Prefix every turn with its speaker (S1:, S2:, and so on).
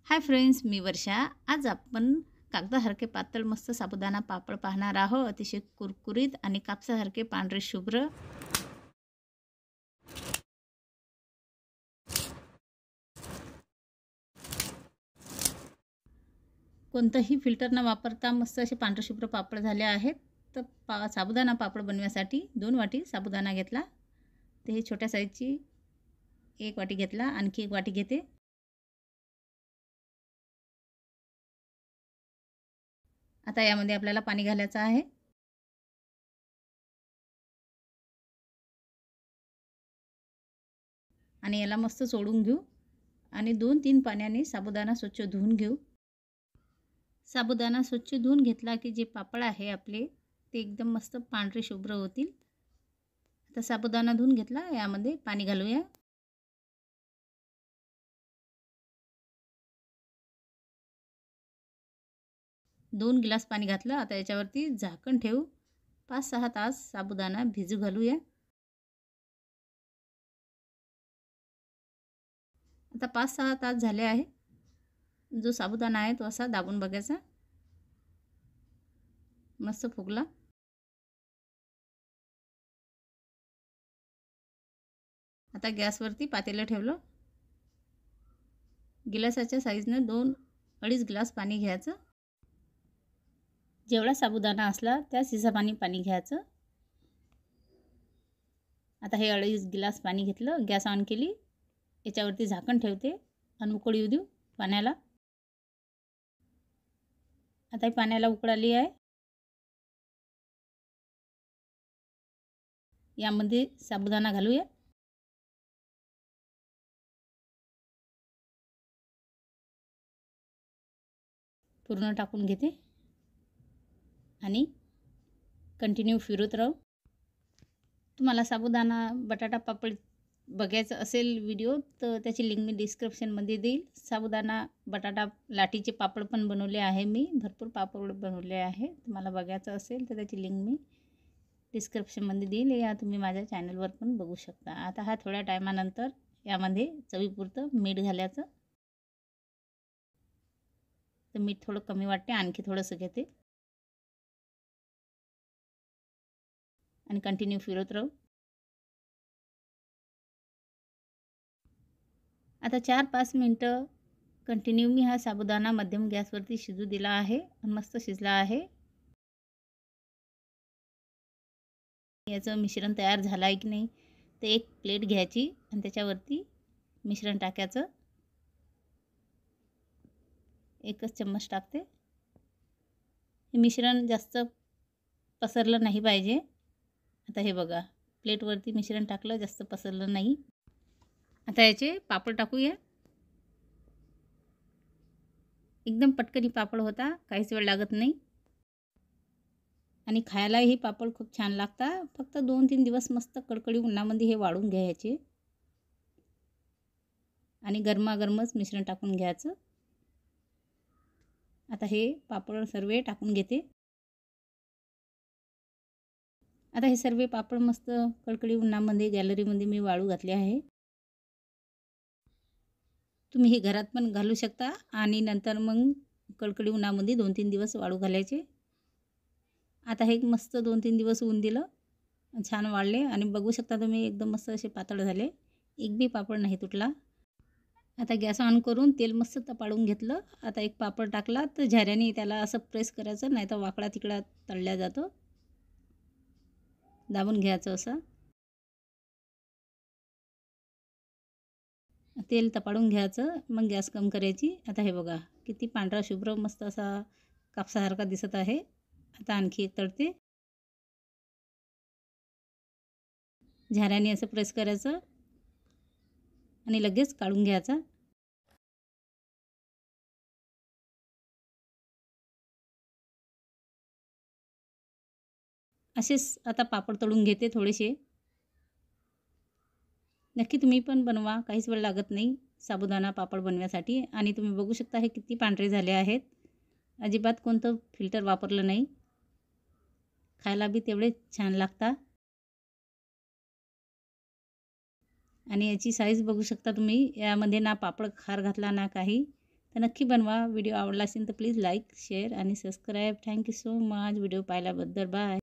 S1: Hi friends, मी वर्षा. आज आपण कागदासारखे पातळ मस्त साबुदाणा पापड पाहणार आहोत. अतिशय कुरकुरीत आणि कापसासारखे पांढरे शुभ्र. कोणतंही फिल्टर न वापरता मस्त असे पांढरे शुभ्र पापड झाले आहेत. तर साबुदाणा पापड बनवण्यासाठी 2 वाटी साबुदाणा घेतला. ते हे छोट्या साईजची 1 वाटी घेतला. आणखी 1 वाटी घेते. आता यामध्ये आपल्याला पाणी घालायचं आहे. आणि याला मस्त सोडून घेऊ आणि 2-3 पाण्याने साबुदाणा स्वच्छ धुवून घेऊ. साबुदाणा स्वच्छ धुवून घेतला की जे पापड आहे आपले ते एकदम मस्त पांढरे शुभ्र होतील. आता साबुदाणा धुवून घेतला, यामध्ये पाणी घालूया. दोन ग्लास पाणी घातलं. आता याच्यावरती झाकण ठेवू. 5-6 तास साबुदाणा भिजू घालूया. आता 5-6 तास झाले आहे. जो साबुदाणा आहे तो असा दाबून बघायचा. मस्त फुगला. आता गॅसवरती पातेलं ठेवलं. गिलासाच्या साईजने 2-2.5 ग्लास पाणी घ्यायचं. जेवढा साबुदाणा असला त्याच हिशोबाने पाणी घ्यायचं. आता हे 2.5 ग्लास पाणी घेतलं. गॅस ऑन केली. याच्यावरती झाकण ठेवते आणि उकळ येऊ देऊ पाण्याला. आता ही पाण्याला उकळ आली आहे. यामध्ये साबुदाणा घालूया. पूर्ण टाकून घेते आणि कंटिन्यू फिरवत राहू. तुम्हाला साबुदाणा बटाटा पापड बघायचं असेल व्हिडिओ तर त्याची लिंक मी डिस्क्रिप्शनमध्ये देईल. साबुदाणा बटाटा लाटीचे पापड पण बनवले आहे मी. भरपूर पापड बनवले आहे. तुम्हाला बघायचं असेल तर त्याची लिंक मी डिस्क्रिप्शनमध्ये देईल. या तुम्ही माझ्या चॅनलवर पण बघू शकता. आता हा थोड्या टायमानंतर यामध्ये चवीपुरतं मीठ घालायचं. तर मीठ थोडं कमी वाटते, आणखी थोडंसं घेते आणि कंटिन्यू फिरवत राहू. आता 4-5 मिनटं कंटिन्यू मी हा साबुदाणा मध्यम गॅसवरती शिजू दिला आहे आणि मस्त शिजला आहे. याचं मिश्रण तयार झालं आहे की नाही तर एक प्लेट घ्यायची आणि त्याच्यावरती मिश्रण टाकायचं. 1 चम्मच टाकते. हे मिश्रण जास्त पसरलं नाही पाहिजे. आता हे बघा, प्लेटवरती मिश्रण टाकलं, जास्त पसरलं नाही. आता याचे पापड टाकूया. एकदम पटकनी पापड होता, काहीच वेळ लागत नाही आणि खायलाही पापड खूप छान लागतात. फक्त 2-3 दिवस मस्त कडकडी उन्हामध्ये हे वाळून घ्यायचे आणि गरमागरमच मिश्रण टाकून घ्यायचं. आता हे पापड सर्व टाकून घेते. आता हे सर्व पापड मस्त कडकडी उन्हामध्ये गॅलरीमध्ये मी वाळू घातले आहे. तुम्ही हे घरात पण घालू शकता आणि नंतर मग कडकडी उन्हामध्ये 2-3 दिवस वाळू घालायचे. आता हे मस्त 2-3 दिवस ऊन दिलं, छान वाळले आणि बघू शकता तुम्ही एकदम मस्त असे पातळ झाले. एक बी पापड नाही तुटला. आता गॅस ऑन करून तेल मस्त तपाळून घेतलं. आता एक पापड टाकला तर झाऱ्याने त्याला असं प्रेस करायचं, नाही तर वाकडा तिकडा तळल्या जातो. दाबून घ्यायचं असं. तेल तपाळून घ्यायचं, मग गॅस कम करायची. आता हे बघा किती पांढरा शुभ्र मस्त असा कापसासारखा दिसत आहे. आता आणखी एक तळते. झाऱ्याने असं प्रेस करायचं आणि लगेच काढून घ्यायचा. असेच आता पापड तळून घेते थोडेसे. नक्की तुम्ही पण बनवा, काहीच वेळ लागत नाही साबुदाणा पापड बनवण्यासाठी. आणि तुम्ही बघू शकता हे किती पांढरे झाले आहेत. अजिबात कोणतं फिल्टर वापरलं नाही. खायला बी तेवढे छान लागतात आणि याची साईज बघू शकता तुम्ही. यामध्ये ना पापड खार घातला ना काही. तर नक्की बनवा. व्हिडिओ आवडला असेल तर प्लीज लाईक शेअर आणि subscribe. Thank you so much video पाहिल्याबद्दल. बाय.